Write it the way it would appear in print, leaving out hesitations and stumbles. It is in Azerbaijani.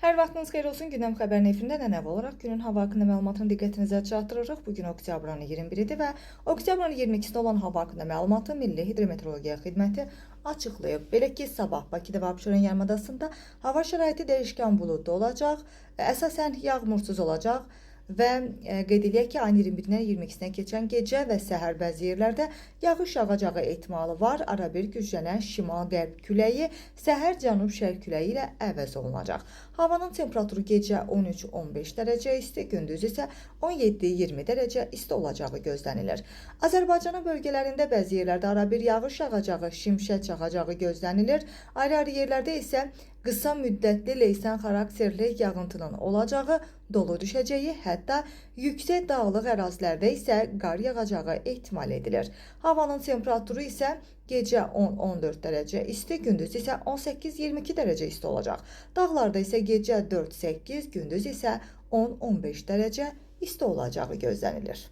Hər vaxtınız xeyir olsun. Gündəm xəbərin efirində ənənəvi olaraq günün hava haqqında məlumatını diqqətinizə çatdırırıq. Bugün oktyabrın 21-idir və oktyabrın 22-sində olan hava haqqında məlumatı Milli Hidrometeorologiya Xidməti açıqlayıb. Belə ki, sabah Bakıda və Abşeron yarımadasında hava şəraiti dəyişkən buludlu olacaq, əsasən yağmursuz olacaq. Və qeyd edək ki, ayın 21-dən 22-sinə keçən gecə və səhər bəzi yerlərdə yağış yağacağı ehtimalı var. Arabir güclənən şimal-qərb küləyi səhər cənub-şərq küləyi ilə əvəz olunacaq. Havanın temperaturu gecə 13-15 dərəcə isti, gündüz isə 17-20 dərəcə isti olacağı gözlənilir. Azərbaycanın bölgələrində bəzi yerlərdə arabir yağış yağacağı, şimşək çaxacağı gözlənilir. Ayrı-ayrı yerlərdə isə qısa müddətli leysan xarakterli yağıntının olacağı, dolu düşəcəyi, hətta yüksək dağlıq ərazilərdə isə qar yağacağı ehtimal edilir. Havanın temperaturu isə gecə 10-14 dərəcə isti, gündüz isə 18-22 dərəcə isti olacaq. Dağlarda isə gecə 4-8, gündüz isə 10-15 dərəcə isti olacağı gözlənilir.